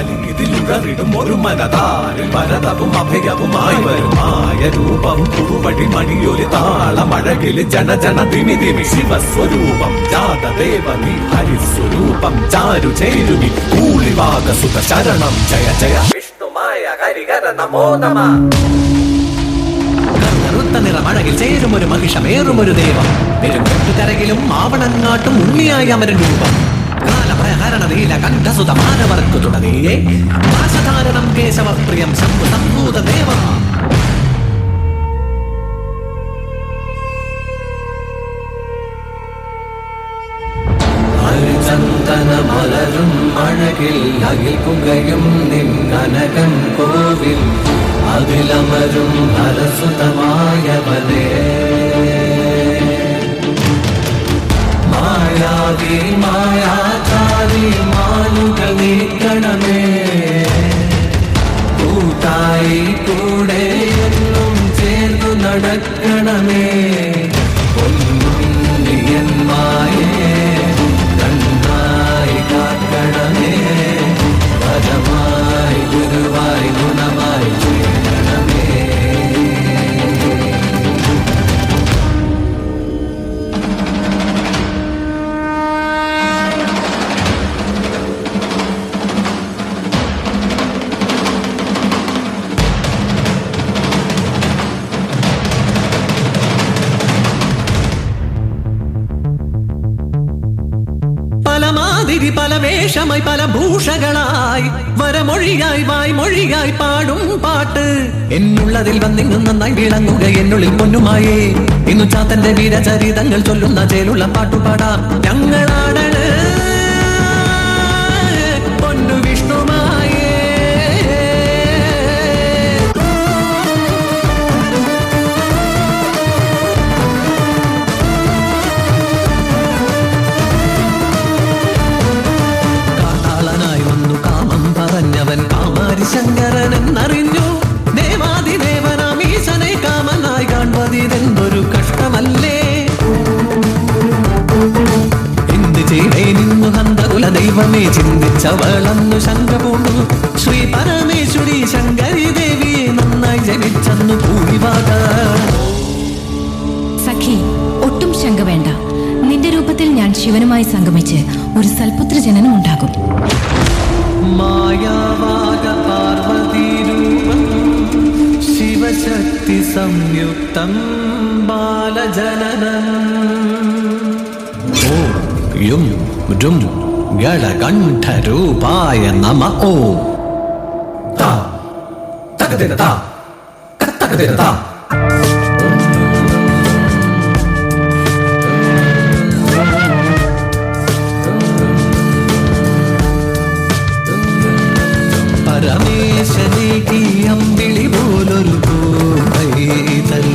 മായാജാലി ഇതിലുഴറിടും ഒരു മനതാരിൽ ഭരതവും അഭയവുമായി വരുമായ രൂപം പുതുവഴി മണിയൊലി താളമഴകില് ജന ജന ദിമി ദിമി ശിവസ്വരൂപം ജാതദേവനി ഹരിസ്വരൂപം ചാരു ചേരുമി കൂളിവാകസുത ശരണം ജയ ജയ വിഷ്ണുമായ ഹരിഹര നമോ നമ. നിറമഴകിൽ ചേരുമൊരു മഹിഷമേറുമൊരു ദേവം പെരുങ്കരകിലും ആവണങ്ങാട്ടും ഉണ്ണിയായ അമരൻ രൂപം കാലഭയഹരണ കണ്ഠസുതമാനവർക്കു തുടങ്ങിയേ നാശധാരണം കേശവപ്രിയം ശംഭു സംഭൂത ദേവ. ഹരിചന്ദന മലരും അഴകിൽ അകിൽ പുകയും നിന്നനകം കോവിൽ അതിലമരും ഹരസുതമായവനേ മായാവി മായാചാരി മാലുകൾ നീക്കണമേ കൂട്ടായി കൂടെ എന്നും ചേർന്നു നടക്കണമേ പൊന്നുണ്ണിയന്മായേ കണ്ണായി കാക്കണമേ പരമായി ഗുരുവായി ഗുണമായി പല വേഷമായി പല ഭൂഷകളായി വരമൊഴിയായി വായ്മൊഴിയായി പാടും പാട്ട് എന്നുള്ളതിൽ വന്നിങ്ങും നന്നായി വിളങ്ങുക എന്നുള്ളിൽ പൊന്നുമായേ ഇന്നു ചാത്തന്റെ വീരചരിതങ്ങൾ ചൊല്ലുന്ന ചേലുള്ള പാട്ടുപാടാം ഞങ്ങളാടണ് പൊന്നു വിഷ്ണുമായേ. പറഞ്ഞവൻ കാമാരി ശങ്കരൻ എന്നറിഞ്ഞു ദേവാദിദേവനാം ഈശനെ കാമനായി കാൺപതിതെന്തൊരു കഷ്ടമല്ലേ. എന്ത് ചെയ്തേ നിന്നു ഹന്തകുല ദൈവമേ ചിന്തിച്ചവളന്നു ശങ്ക പൂണ്ടു ശ്രീ പരമേശ്വരി ശങ്കരി ദേവിയെ നന്നായി ജനിച്ചെന്നു ഭൂരിഭാഗ. സഖി, ഒട്ടും ശങ്ക വേണ്ട. നിന്റെ രൂപത്തിൽ ഞാൻ ശിവനുമായി സംഗമിച്ച് ഒരു സൽപുത്ര ജനനം ഉണ്ടാകും. മായാവാക പാർവതീരൂപം ശിവശക്തി സംയുക്തം ബാലജനനം. ഓം യും രും ഗളകണ്ഠരൂപായ നമ. ഓം താ തകതിര താ തകതിര താ. പരമേശനേകി അമ്പിളി പോലൊരു പൂവൈതൽ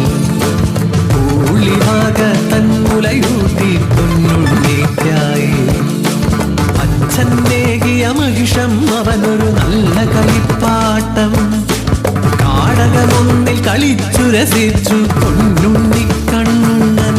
പൂളിവാക തൻമുലയൂട്ടി പൊന്നുണ്ണിക്കായി അച്ഛനേകിയ മഹിഷം അവനൊരു നല്ല കളിപ്പാട്ടം കാടകമൊന്നിൽ കളിച്ചു രസിച്ചു പൊന്നുണ്ണിക്കണ്ണൻ.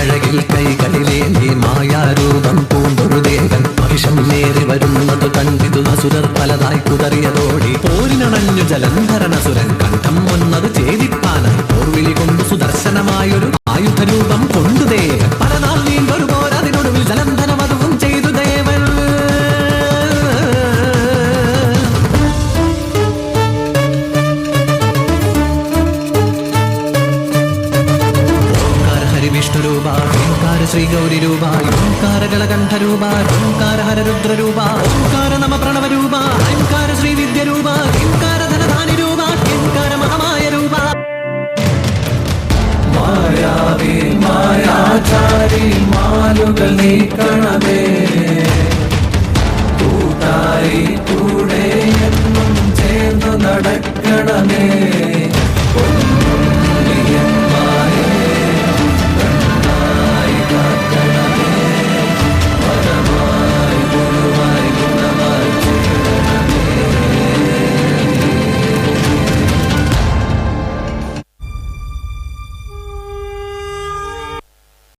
അഴകിൽ കൈകളിലേന്തി മായാരൂപം പൂണ്ടൊരു ദേവൻ മഹിഷം നേറി വരുന്നത് കണ്ടിതു അസുരർ പലതായി കുതറിയതോടി പോരിനണഞ്ഞു ജലന്ധരനസുരൻ കണ്ഠം വന്നത് ഛേദിപ്പാനായി പോർവിളി കൊണ്ടു സുദർശനമായൊരു ആയുധരൂപം കൊണ്ടു ദേവൻ പലനാൾ നീണ്ടൊരു പോരതിനൊടുവിൽ ജലന്ധരമതും ചെയ്തു ദേവൻ. വിഷ്ണുരൂപ ഓംകാര ശ്രീ ഗൗരി രൂപ ഓംകാര ഗളകണ്ഠരൂപ ഓംകാര ഹരരുദ്രരൂപ ഓംകാര നമ പ്രണവരൂപ ഓംകാര ശ്രീ വിദ്യരൂപ ഓംകാര ധനധാനി രൂപ ഓംകാര മഹാമായ രൂപ. മായാവി മായാചാരി മാലുകൾ നീക്കണമേ കൂട്ടായി കൂടെ എന്നും ചേർന്നു നടക്കണമേ